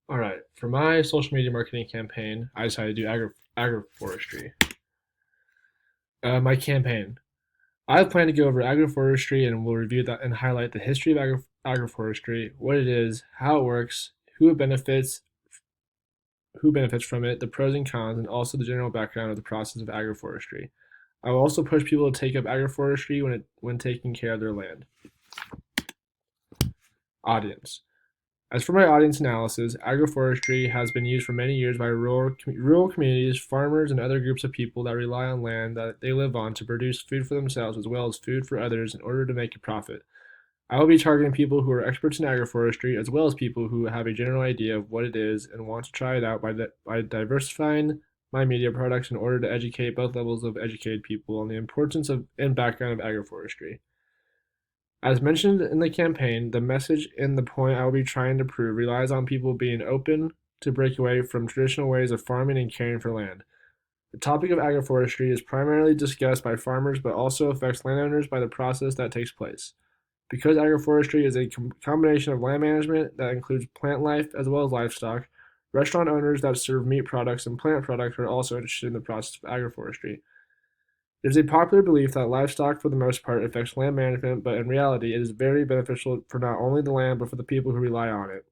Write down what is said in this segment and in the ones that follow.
All right, for my social media marketing campaign, I decided to do agroforestry. My campaign. I have planned to go over agroforestry and will review that and highlight the history of agroforestry, what it is, how it works, who benefits from it, the pros and cons, and also the general background of the process of agroforestry. I will also push people to take up agroforestry when taking care of their land. Audience. As for my audience analysis, agroforestry has been used for many years by rural communities, farmers, and other groups of people that rely on land that they live on to produce food for themselves as well as food for others in order to make a profit. I will be targeting people who are experts in agroforestry as well as people who have a general idea of what it is and want to try it out by diversifying my media products in order to educate both levels of educated people on the importance of and background of agroforestry. As mentioned in the campaign, the message and the point I will be trying to prove relies on people being open to break away from traditional ways of farming and caring for land. The topic of agroforestry is primarily discussed by farmers but also affects landowners by the process that takes place. Because agroforestry is a combination of land management that includes plant life as well as livestock, restaurant owners that serve meat products and plant products are also interested in the process of agroforestry. It is a popular belief that livestock, for the most part, affects land management, but in reality, it is very beneficial for not only the land but for the people who rely on it.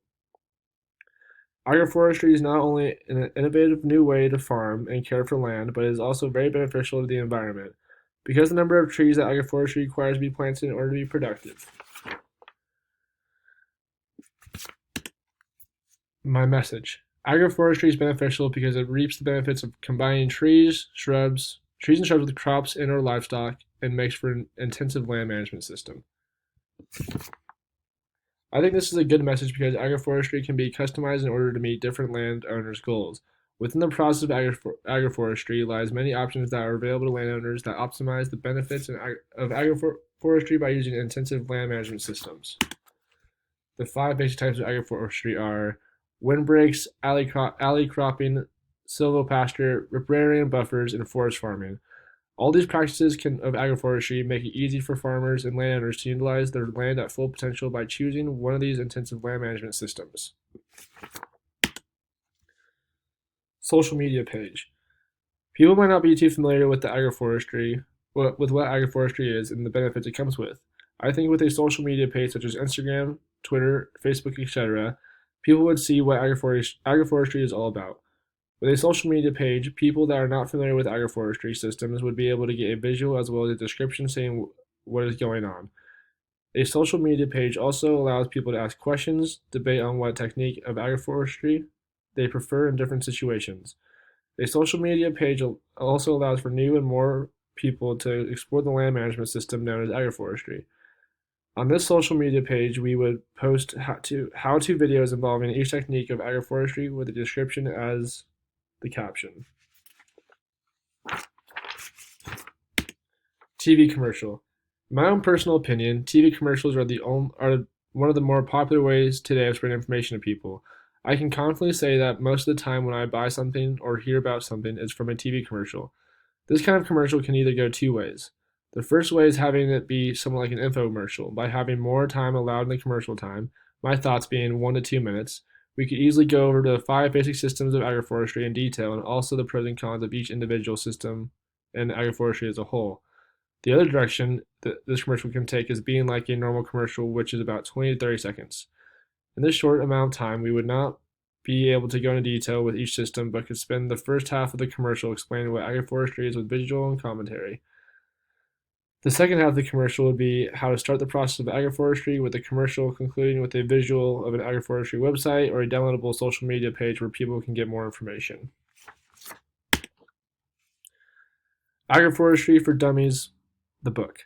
Agroforestry is not only an innovative new way to farm and care for land, but it is also very beneficial to the environment, because the number of trees that agroforestry requires to be planted in order to be productive. My message. Agroforestry is beneficial because it reaps the benefits of combining trees and shrubs with crops and or livestock, and makes for an intensive land management system. I think this is a good message because agroforestry can be customized in order to meet different landowners' goals. Within the process of agroforestry lies many options that are available to landowners that optimize the benefits of agroforestry by using intensive land management systems. The five basic types of agroforestry are windbreaks, alley cropping, silvopasture, riparian buffers, and forest farming. All these practices of agroforestry make it easy for farmers and landowners to utilize their land at full potential by choosing one of these intensive land management systems. Social media page. People might not be too familiar with with what agroforestry is and the benefits it comes with. I think with a social media page such as Instagram, Twitter, Facebook, etc., people would see what agroforestry is all about. With a social media page, people that are not familiar with agroforestry systems would be able to get a visual as well as a description saying what is going on. A social media page also allows people to ask questions, debate on what technique of agroforestry they prefer in different situations. A social media page also allows for new and more people to explore the land management system known as agroforestry. On this social media page, we would post how-to videos involving each technique of agroforestry with a description as the caption. TV commercial. In my own personal opinion, TV commercials are one of the more popular ways today of spreading information to people. I can confidently say that most of the time when I buy something or hear about something, it's from a TV commercial. This kind of commercial can either go two ways. The first way is having it be somewhat like an infomercial. By having more time allowed in the commercial time, my thoughts being 1 to 2 minutes, we could easily go over the five basic systems of agroforestry in detail and also the pros and cons of each individual system and agroforestry as a whole. The other direction that this commercial can take is being like a normal commercial, which is about 20 to 30 seconds. In this short amount of time, we would not be able to go into detail with each system, but could spend the first half of the commercial explaining what agroforestry is with visual and commentary. The second half of the commercial would be how to start the process of agroforestry, with the commercial concluding with a visual of an agroforestry website or a downloadable social media page where people can get more information. Agroforestry for Dummies, the book.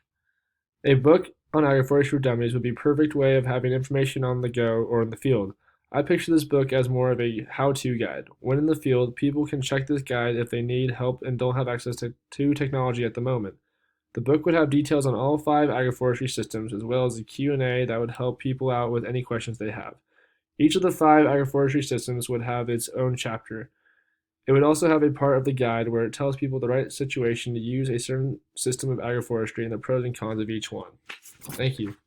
A book on agroforestry for dummies would be a perfect way of having information on the go or in the field. I picture this book as more of a how-to guide. When in the field, people can check this guide if they need help and don't have access to technology at the moment. The book would have details on all five agroforestry systems as well as a Q&A that would help people out with any questions they have. Each of the five agroforestry systems would have its own chapter. It would also have a part of the guide where it tells people the right situation to use a certain system of agroforestry and the pros and cons of each one. Thank you.